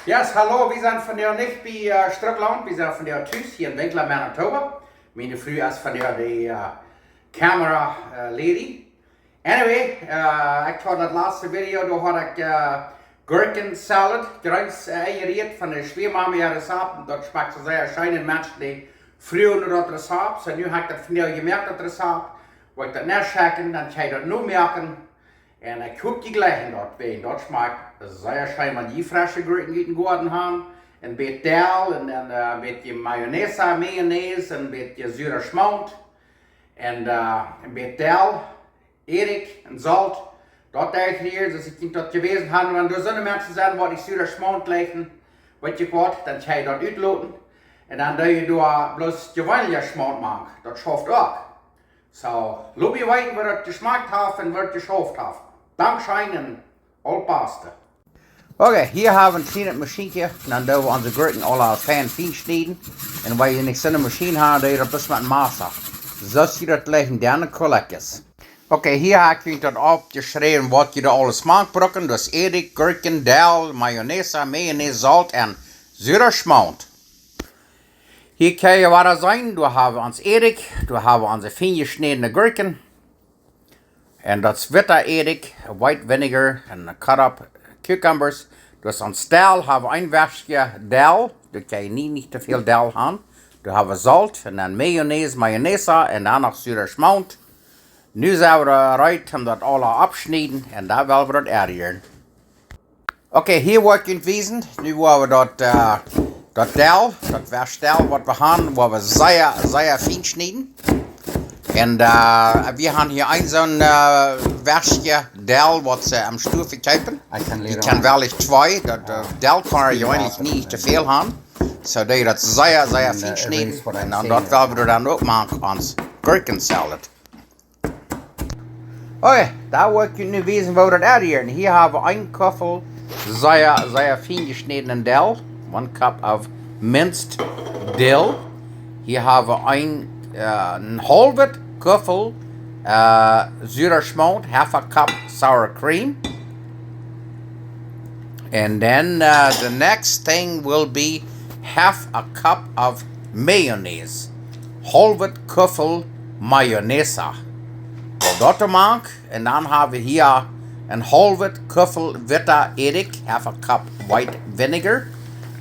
Yes, hallo, wir sind von der nicht bei Strickland, wir sind von der Tüß hier in Winkler, Manitoba. Meine Frau ist von der Camera Lady. Anyway, ich habe das laatste Video, da hatte ich gurken salad, ganz eingeriert von der Schwiamame Rezept. Dat schmeckt so sehr schön, Menschen, die früher noch das Rezept. So, nu habe ich das von der gemerkt, das Rezept. Wollte das nicht checken, dann kann ich das nur merken. En ik hoop die gleichen dort bij. Dat smaakt zeer schijn, want die frisse gurken gieten geworden haben. Een beetje dal, en dan een beetje mayonaise, en een beetje zure schmont. En een beetje dal, erik en zout. Dat eigenlijk hier, dus ik denk dat gewesen hebben. Wenn er zo'n mensen zijn wat die zure schmont leggen, wat je wat, dan ga je dat uitloten. En dan doe je door bloos je vanille schmont maken. Dat schaft ook. So, loop je weten wat het gesmaakt heeft en wat het geschaft heeft. Dankeschön und all paste. Okay, hier haben wir ein kleines Maschinchen. Dann dürfen wir unsere Gurken alle fein schneiden. Und weil wir nicht so eine Maschine haben, dann das mit dem Maßer. So sieht das legendäre Kolleges. Okay, hier habe ich das aufgeschrieben, was ihr da alles mag brauchen. Das Erik, Gurken, Dill, Mayonnaise, Salz und saurer Schmont. Hier kann ja was sein. Du hast uns Erik, du hast unsere fein geschnittene Gurken. En dat is witte erik, white vinegar en cut up cucumbers. Dus aan stijl hebben we een versje Dill. Dan kan je niet te veel Dill hebben. Dan hebben we zout en dan mayonaise en dan nog zure schmont. Nu zijn we eruit om dat alle afsnijden en dan willen we dat ergeren. Oké, hier wordt het wezen. Nu willen we dat Dill, dat verstel wat we hebben, willen we zeer fijn snijden. En wir haben hier zo'n versje Dill wat ze am Stoel verkopen. Ik kan wel eens twee. Dat Dill kan je eigenlijk niet te veel hebben. Zodat je dat zeer fijn snijdt. En dat willen we dan ook maken als gurkensalad. Oké, daar wil ik je nu wezen hoe dat er hier. En hier hebben we een koffel zeer fijn gesneden Dill. 1 cup of minced dill. Hier hebben we een halve koffel zure schmont, half a cup sour cream. And then the next thing will be half a cup of mayonnaise. Halve koffel mayonaise. Dat maken. En dan hebben we hier een halve koffel witte erik, half a cup white vinegar.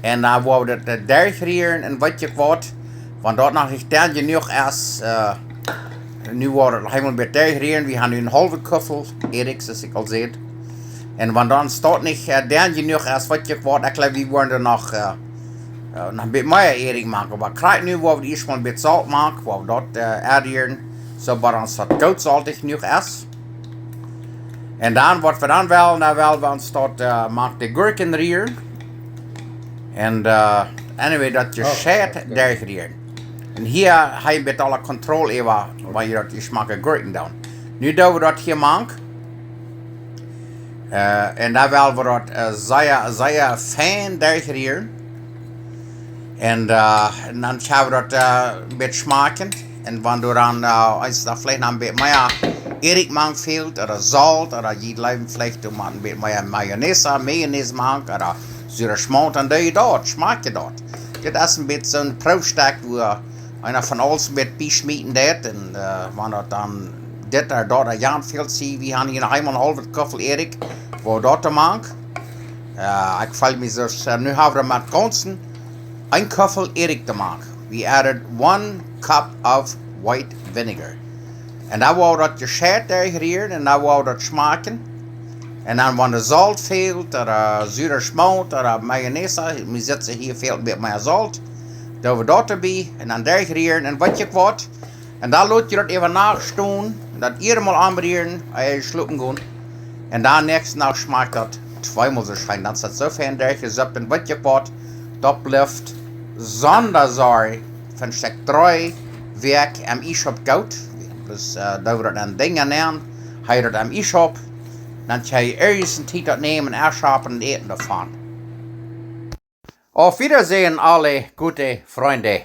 En dan worden we het dergerieren en wat je wat. Want dat nog niet dan genoeg is. Nu wordt het helemaal bij dergerieren. We hebben nu een halve koffel erik, zoals ik al zei. En want dan staat niet dan genoeg is wat je wat. Ik geloof we worden er nog een beetje meer erik maken. Maar krijg nu waar we eerst maar een beetje zout maken. Waar we dat ergeren. Zodat ons dat goudzout genoeg is. En dan wat we dan wel, dan wel we ons dat maakt de gurken rieren. En anyway, dat je scheidt dergerieren. En hier heb je met alle controle over waar je dat je smaken gurken doen. Nu doen we dat hier maken. En dan willen we dat zeer fijn dergerieren. En dan gaan we dat een beetje smaken. En wanneer dan als dat vielleicht een beetje meer erik maakt fehlt, of zout, of je leven vielleicht een beetje meer mayonaise maakt, of zure schmont, dan doe je dat, smaak je dat. Dit is een beetje zo'n proefstuk waar einer van ons een beetje bijschmieten deed. En wanneer dan dit of dat een jaar veel zie, we hebben hier nog eenmaal een halve koffel erik, voor dat te maken. Ik val me dus, nu hebben we met ganzen een koffel erik te maken. We added 1 cup of white vinegar. En dan wou dat je scheidt dergerieren en dan wou dat smaken. En dan wanneer zout fehlt, of zure schmont, of mayonaise, we zetten hier veel meer zout. Doen we dat erbij en dan dergerieren en wat je wat. En dan laat je dat even nagestaan. Dat eenmaal aanbreken, en je slopen gaan. En dan next smaakt dat tweemaal zo schijn. Dan staat zo fijn dergezept en wat je wat. Dat blijft zonder zorg van stuk 3 werk am e-shop goud. Dus doen we dat een ding aan, ga je dat am e-shop. Dan kan je ergens een tijd dat nemen en afschapen en eten ervan. Auf Wiedersehen, alle gute Freunde.